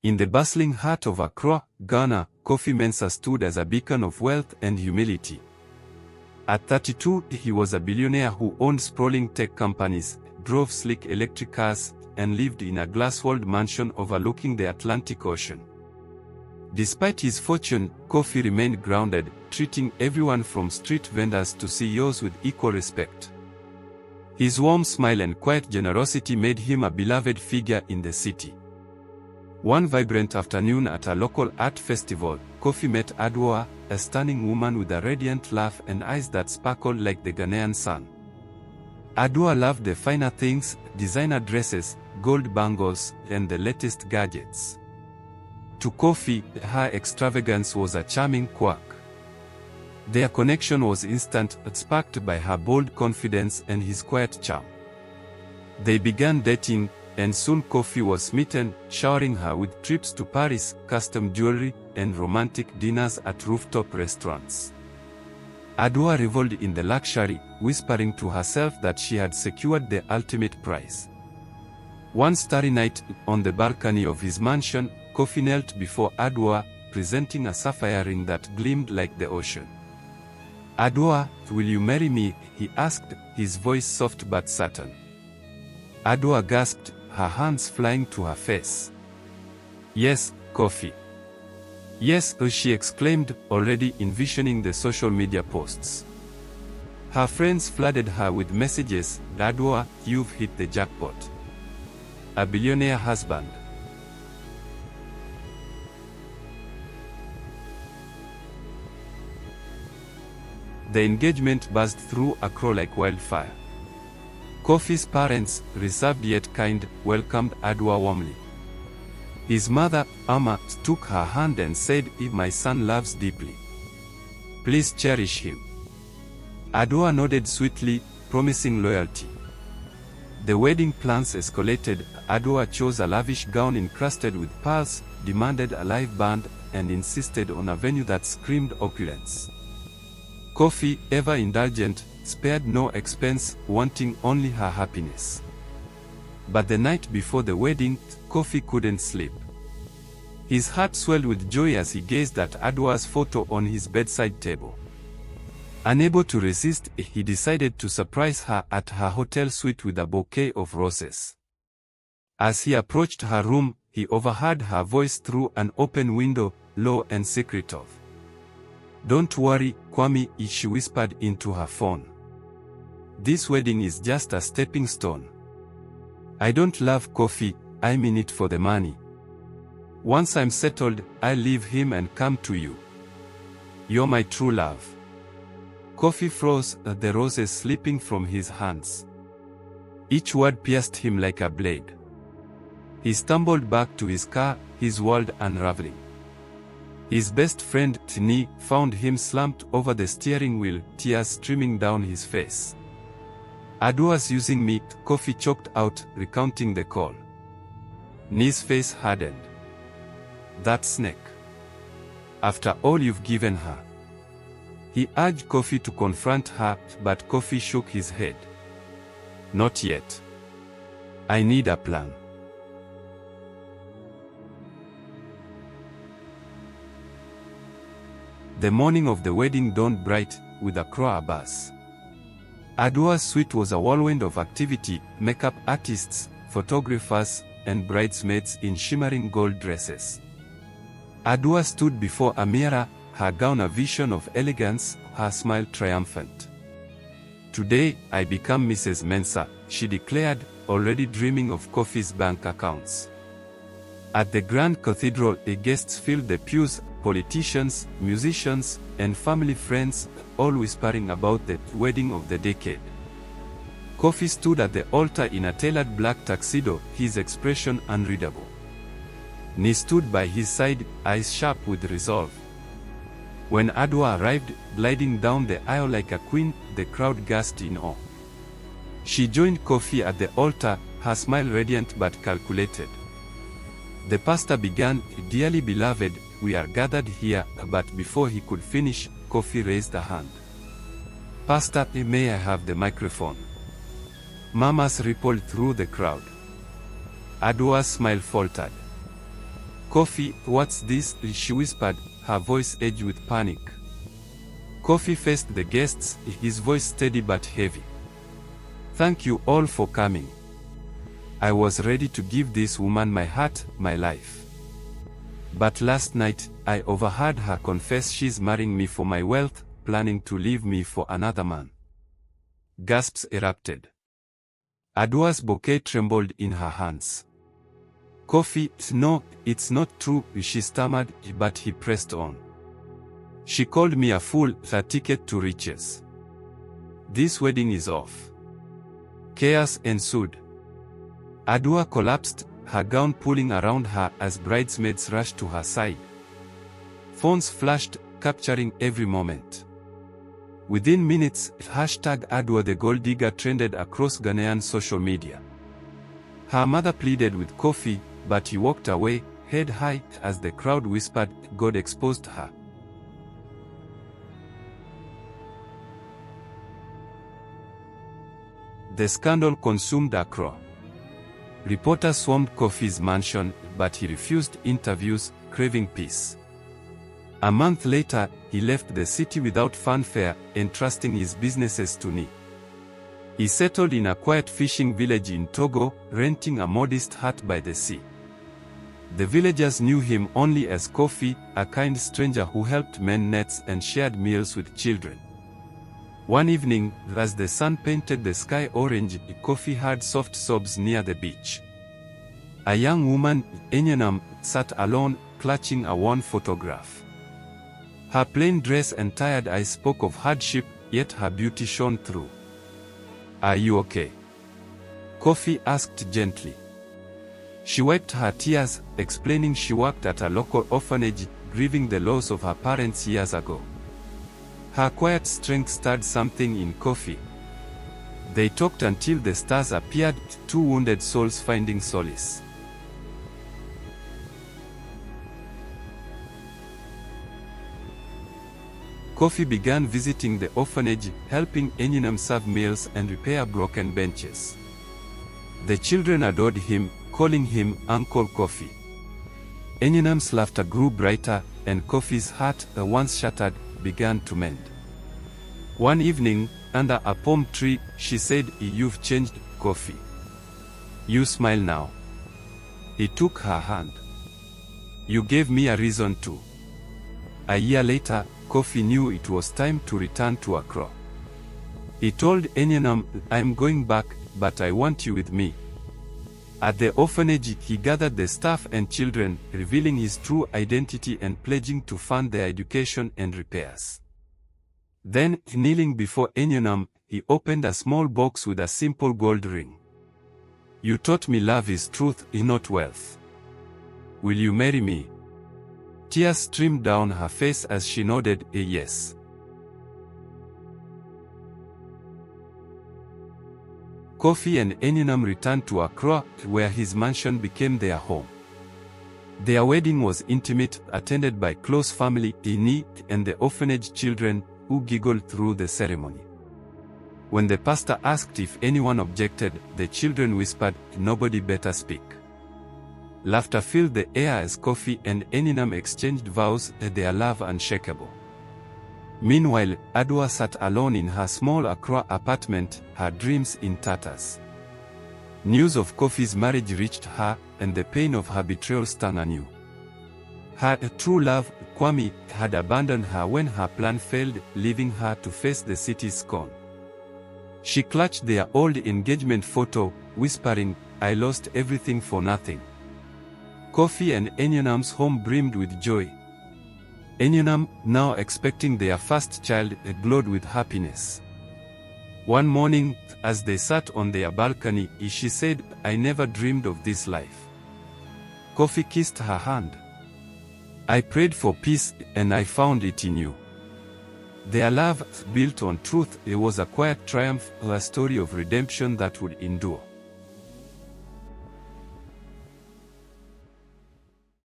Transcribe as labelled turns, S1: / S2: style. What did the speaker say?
S1: In the bustling heart of Accra, Ghana, Kofi Mensah stood as a beacon of wealth and humility. At 32, he was a billionaire who owned sprawling tech companies, drove sleek electric cars, and lived in a glass-walled mansion overlooking the Atlantic Ocean. Despite his fortune, Kofi remained grounded, treating everyone from street vendors to CEOs with equal respect. His warm smile and quiet generosity made him a beloved figure in the city. One vibrant afternoon at a local art festival, Kofi met Adwoa, a stunning woman with a radiant laugh and eyes that sparkled like the Ghanaian sun. Adwoa loved the finer things, designer dresses, gold bangles, and the latest gadgets. To Kofi, her extravagance was a charming quirk. Their connection was instant, sparked by her bold confidence and his quiet charm. They began dating, and soon Kofi was smitten, showering her with trips to Paris, custom jewelry, and romantic dinners at rooftop restaurants. Adwoa reveled in the luxury, whispering to herself that she had secured the ultimate prize. One starry night, on the balcony of his mansion, Kofi knelt before Adwoa, presenting a sapphire ring that gleamed like the ocean. "Adwoa, will you marry me?" he asked, his voice soft but certain. Adwoa gasped, her hands flying to her face. "Yes, Kofi. Yes," she exclaimed, already envisioning the social media posts. Her friends flooded her with messages. "Adwoa, you've hit the jackpot. A billionaire husband." The engagement buzzed through Accra like wildfire. Kofi's parents, reserved yet kind, welcomed Adwoa warmly. His mother, Amma, took her hand and said, "If my son loves deeply, please cherish him." Adwoa nodded sweetly, promising loyalty. The wedding plans escalated. Adwoa chose a lavish gown encrusted with pearls, demanded a live band, and insisted on a venue that screamed opulence. Kofi, ever indulgent, spared no expense, wanting only her happiness. But the night before the wedding, Kofi couldn't sleep. His heart swelled with joy as he gazed at Adwoa's photo on his bedside table. Unable to resist, he decided to surprise her at her hotel suite with a bouquet of roses. As he approached her room, he overheard her voice through an open window, low and secretive. "Don't worry, Kwame," she whispered into her phone. "This wedding is just a stepping stone. I don't love Kofi, I'm in it for the money. Once I'm settled, I'll leave him and come to you. You're my true love." Kofi froze, the roses slipping from his hands. Each word pierced him like a blade. He stumbled back to his car, his world unraveling. His best friend, Tini, found him slumped over the steering wheel, tears streaming down his face. "Adwoa's using me," Kofi choked out, recounting the call. Ni's face hardened. "That snake. After all you've given her." He urged Kofi to confront her, but Kofi shook his head. "Not yet. I need a plan." The morning of the wedding dawned bright, with Accra abuzz. Adwoa's suite was a whirlwind of activity: makeup artists, photographers, and bridesmaids in shimmering gold dresses. Adwoa stood before a mirror, her gown a vision of elegance, her smile triumphant. "Today, I become Mrs. Mensah," she declared, already dreaming of Kofi's bank accounts. At the Grand Cathedral, the guests filled the pews, politicians, musicians, and family friends, all whispering about the wedding of the decade. Kofi stood at the altar in a tailored black tuxedo, his expression unreadable. Ni stood by his side, eyes sharp with resolve. When Adwoa arrived, gliding down the aisle like a queen, the crowd gasped in awe. She joined Kofi at the altar, her smile radiant but calculated. The pastor began, "Dearly beloved, we are gathered here," but before he could finish, Kofi raised a hand. "Pastor, may I have the microphone?" Murmurs rippled through the crowd. Adwoa's smile faltered. "Kofi, what's this?" she whispered, her voice edged with panic. Kofi faced the guests, his voice steady but heavy. "Thank you all for coming. I was ready to give this woman my heart, my life. But last night, I overheard her confess she's marrying me for my wealth, planning to leave me for another man." Gasps erupted. Adua's bouquet trembled in her hands. "Kofi, no, it's not true," she stammered, but he pressed on. "She called me a fool, a ticket to riches. This wedding is off." Chaos ensued. Adua collapsed, her gown pulling around her as bridesmaids rushed to her side. Phones flashed, capturing every moment. Within minutes, #Adua the Gold Digger trended across Ghanaian social media. Her mother pleaded with Kofi, but he walked away, head high, as the crowd whispered, "God exposed her." The scandal consumed Accra. Reporters swarmed Kofi's mansion, but he refused interviews, craving peace. A month later, he left the city without fanfare, entrusting his businesses to Ni. He settled in a quiet fishing village in Togo, renting a modest hut by the sea. The villagers knew him only as Kofi, a kind stranger who helped mend nets and shared meals with children. One evening, as the sun painted the sky orange, Kofi heard soft sobs near the beach. A young woman, Enyenam, sat alone, clutching a worn photograph. Her plain dress and tired eyes spoke of hardship, yet her beauty shone through. "Are you okay?" Kofi asked gently. She wiped her tears, explaining she worked at a local orphanage, grieving the loss of her parents years ago. Her quiet strength stirred something in Kofi. They talked until the stars appeared, two wounded souls finding solace. Kofi began visiting the orphanage, helping Enyenam serve meals and repair broken benches. The children adored him, calling him Uncle Kofi. Enyenam's laughter grew brighter, and Kofi's heart, once shattered, began to mend. One evening, under a palm tree, she said, "You've changed, Kofi. You smile now." He took her hand. "You gave me a reason to." A year later, Kofi knew it was time to return to Accra. He told Enyenam, "I'm going back, but I want you with me." At the orphanage, he gathered the staff and children, revealing his true identity and pledging to fund their education and repairs. Then, kneeling before Enyenam, he opened a small box with a simple gold ring. "You taught me love is truth, not wealth. Will you marry me?" Tears streamed down her face as she nodded a yes. Kofi and Enyenam returned to Accra, where his mansion became their home. Their wedding was intimate, attended by close family, Ini, and the orphanage children, who giggled through the ceremony. When the pastor asked if anyone objected, the children whispered, "Nobody better speak." Laughter filled the air as Kofi and Enyenam exchanged vows, their love unshakable. Meanwhile, Adua sat alone in her small Accra apartment, her dreams in tatters. News of Kofi's marriage reached her, and the pain of her betrayal stung anew. Her true love, Kwame, had abandoned her when her plan failed, leaving her to face the city's scorn. She clutched their old engagement photo, whispering, "I lost everything for nothing." Kofi and Enyenam's home brimmed with joy. Enyenam, now expecting their first child, glowed with happiness. One morning, as they sat on their balcony, she said, "I never dreamed of this life." Kofi kissed her hand. "I prayed for peace, and I found it in you." Their love, built on truth, was a quiet triumph, a story of redemption that would endure.